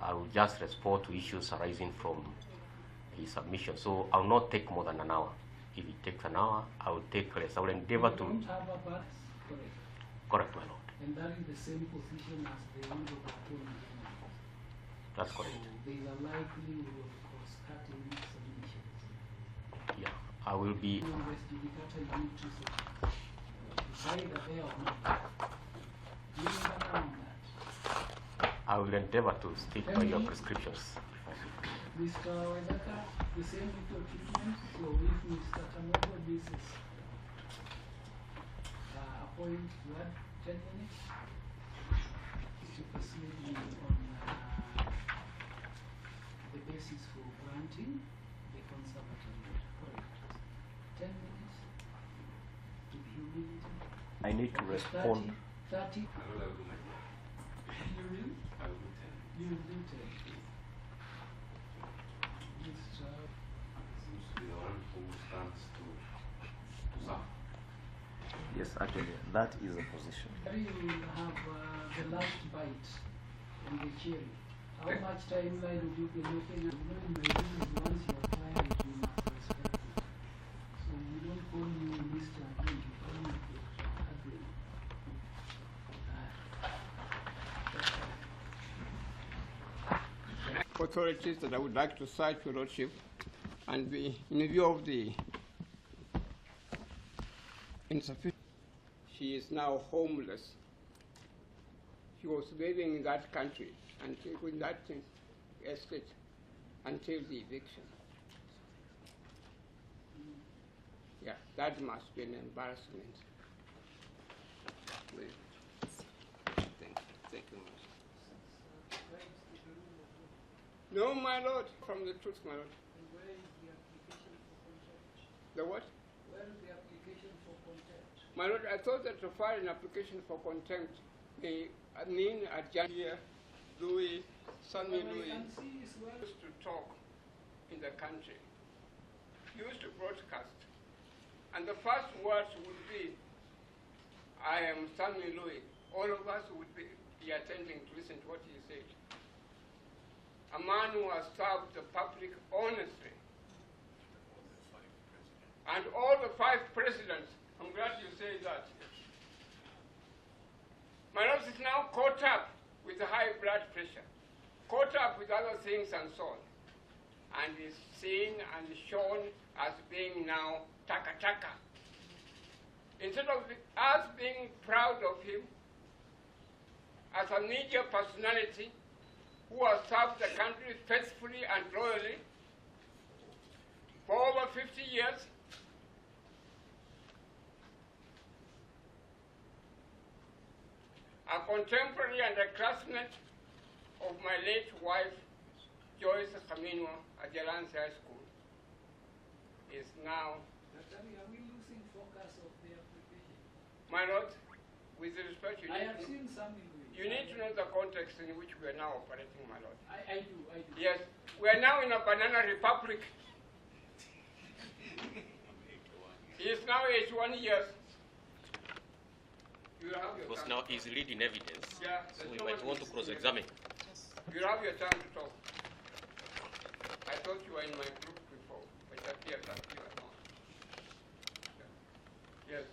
I will just respond to issues arising from his submission. So I will not take more than an hour. If it takes an hour, I will take less. I will endeavor to. Don't have a bus, correct? Correct, my lord. And that is the same position as the one of the attorney general. That's correct. So there is a likelihood of cross-cutting submissions. Yeah, I will be. Res judicata, you need to say, either there or not. You need an on that. I will endeavor to stick by your prescriptions. Mr. Wezaka, the same with your treatment. So if Mr. Tamogo, this is appoint what, 10 minutes? To persuade me on the basis for granting the conservative vote. Correct. 10 minutes to be humility. I need to respond. 30. I will do my You will? I will do 10. You will do 10. Mr. Seems to be the one who stands to suffer. Yes, actually, that is a position. You will have the last bite and the cherry. How much timeline would you be looking at? You know, in my business, once you are client, you must respect it. So we don't call you Mr. Again, you call me Again. Authorities that I would like to cite, Your Lordship, and be in view of the insufficient. She is now homeless. She was living in that country until in that estate until the eviction. Yeah, that must be an embarrassment. Thank you much. No, my lord, from the truth, my lord. And where is the application for contempt? The what? Where is the application for contempt? My lord, I thought that to file an application for contempt may mean a judge here, Louis, Sonny Louis, used to talk in the country, used to broadcast. And the first words would be, I am Sonny Louis. All of us would be attending to listen to what he said. A man who has served the public honestly. And all the 5 presidents, I'm glad you say that. My lord is now caught up with high blood pressure, caught up with other things and so on, and is seen and shown as being now taka-taka. Instead of us being proud of him as a media personality who has served the country faithfully and loyally for over 50 years, a contemporary and a classmate of my late wife, Joyce Kaminwa, at Jalansi High School, is now. Are we losing focus of the application? My lord, with respect, I have seen some in which. You need to know the context in which we are now operating, my lord. I do. Yes, we are now in a banana republic. He is now 81 years. You have your Because time. now he's reading evidence. Yeah, So we might want to cross-examine. You have your time to talk. I thought you were in my group before, but it appears that you are not. Yes.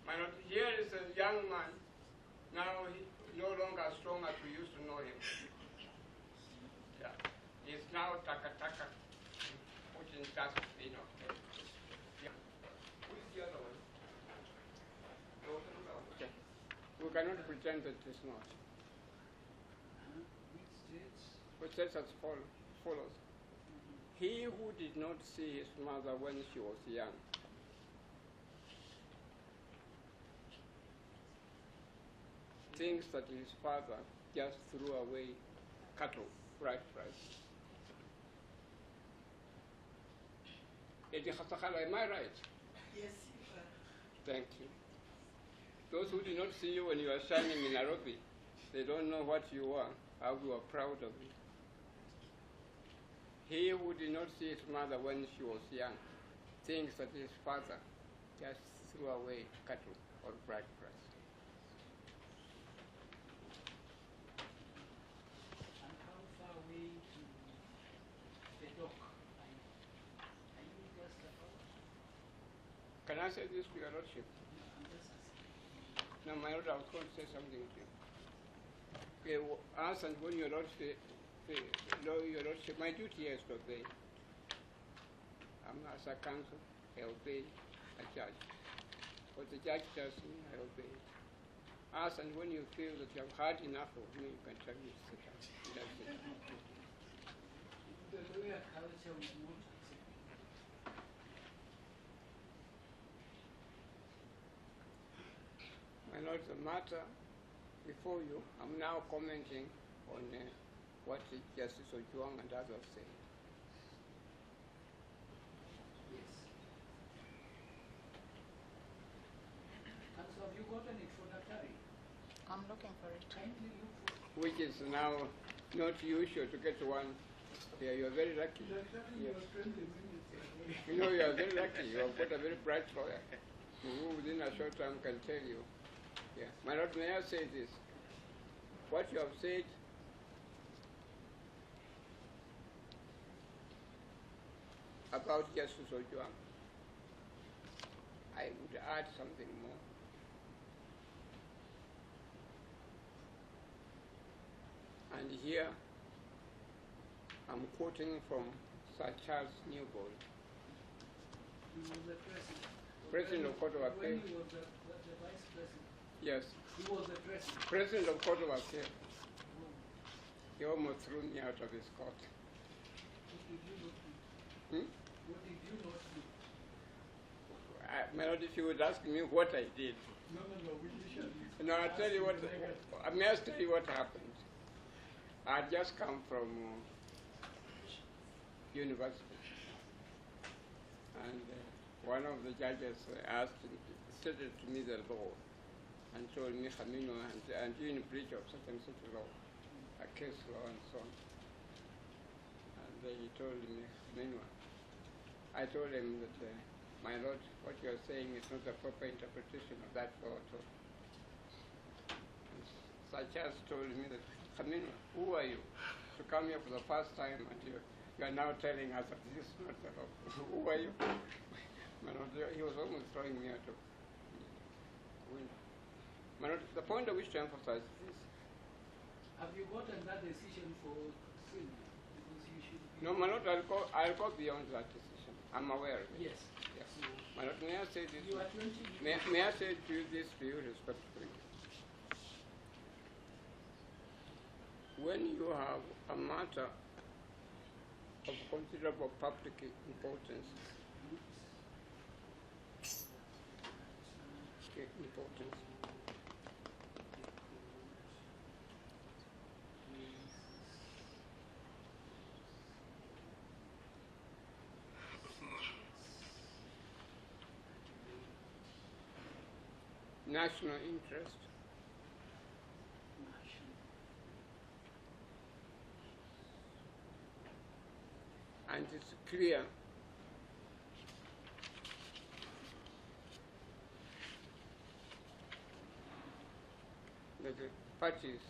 My lord, here is a young man. Now he no longer as strong as we used to know him. Yeah. He's now taka-taka, putting dust, you know. Yeah. Who is the other one? Okay. We cannot pretend that it's not. Which says as follows. He who did not see his mother when she was young thinks that his father just threw away cattle, right price. Am I right? Yes, Thank you. Those who did not see you when you were shining in Nairobi, they don't know what you were, how you were proud of you. He who did not see his mother when she was young thinks that his father just threw away cattle or bride price. And how far I say this to your lordship? No, my lord, I was going to say something to you. Okay, ask and when your lordship, my duty is to obey. As a council, I obey a judge. What the judge tells me, I obey. Ask and when you feel that you have had enough of me, you can tell me to sit down. That's it. The lawyer culture was not accepted. My lord, the matter before you, I'm now commenting on what Justice Ojuang and others say. Yes. And so have you gotten it for Daktari? I'm looking for it. Kindly look for Which is now not usual to get one. Yeah, you're very lucky. Daktari, Yes. your 20 minutes away. You know, you are very lucky. You have got a very bright lawyer who within a short time can tell you. Yeah. My lord, may I say this? What you have said about Justice Ojuang, I would add something more. And here, I'm quoting from Sir Charles Newbold, He was the president. President of Court of Appeal. When he was the vice president, Yes, he was the president. President of Court of Appeal. Oh, He almost threw me out of his court. what did you not do? Hmm? What did you not do? My lord, if you would ask me what I did, No, we usually. no, I'll tell you what, I may ask you what happened. I had just come from university, and one of the judges stated to me the law and told me, Hamino, and you in breach of such and such law, a case law and so on. And he told me, Hamino, I told him that, my lord, what you are saying is not a proper interpretation of that law at all. And such as told me that, Hamino, who are you to come here for the first time and you are now telling us that this is not the law? Who are you? My lord, he was almost throwing me out of the window. My lord, the point I wish to emphasize is this. Have you gotten that decision for sin? Because you should be. No, my lord, I'll go beyond that decision. I'm aware of it. Yes. Yes. So My lord, may I say this? you are 20 May I say to you this to you respectfully? When you have a matter of considerable public importance, national interest, and it's clear that the parties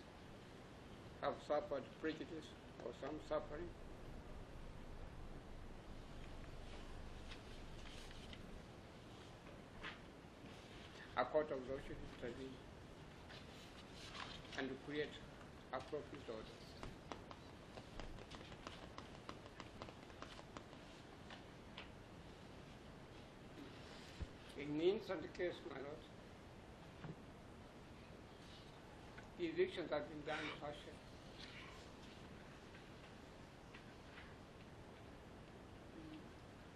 have suffered prejudice or some suffering. A court of law should intervene and create appropriate orders. In the instant case, my lord, the evictions have been done partially.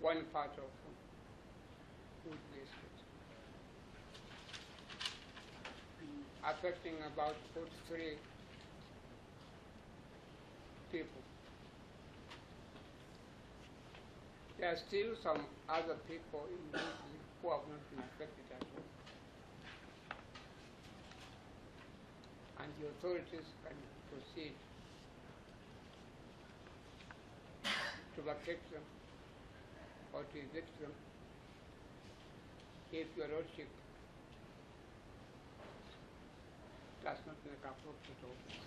One part of Woodley Estate, affecting about 43 people. There are still some other people in Woodley who have not been affected at all. And the authorities can proceed to vacate them or to evict them if your lordship does not make appropriate orders.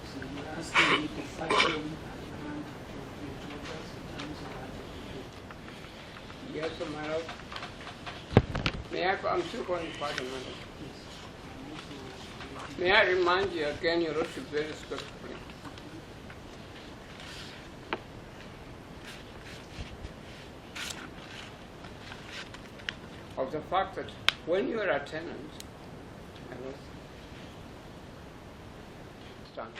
So you're asking me to fashion and appropriate orders in terms of that issue. Yes, sir, my lord. I'm still going further, my lord. May I remind you again, Your Lordship, very respectfully, of the fact that when you are a tenant, I was stand.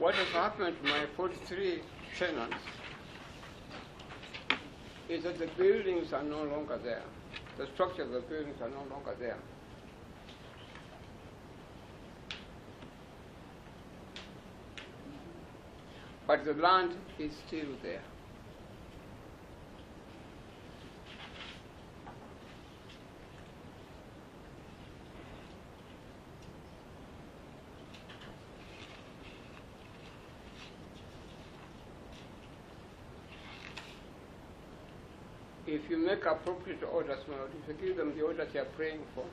What has happened to my 43 tenants is that the buildings are no longer there. The structure of the buildings are no longer there. But the land is still there. If you make appropriate orders, my lord, if you give them the orders you are praying for,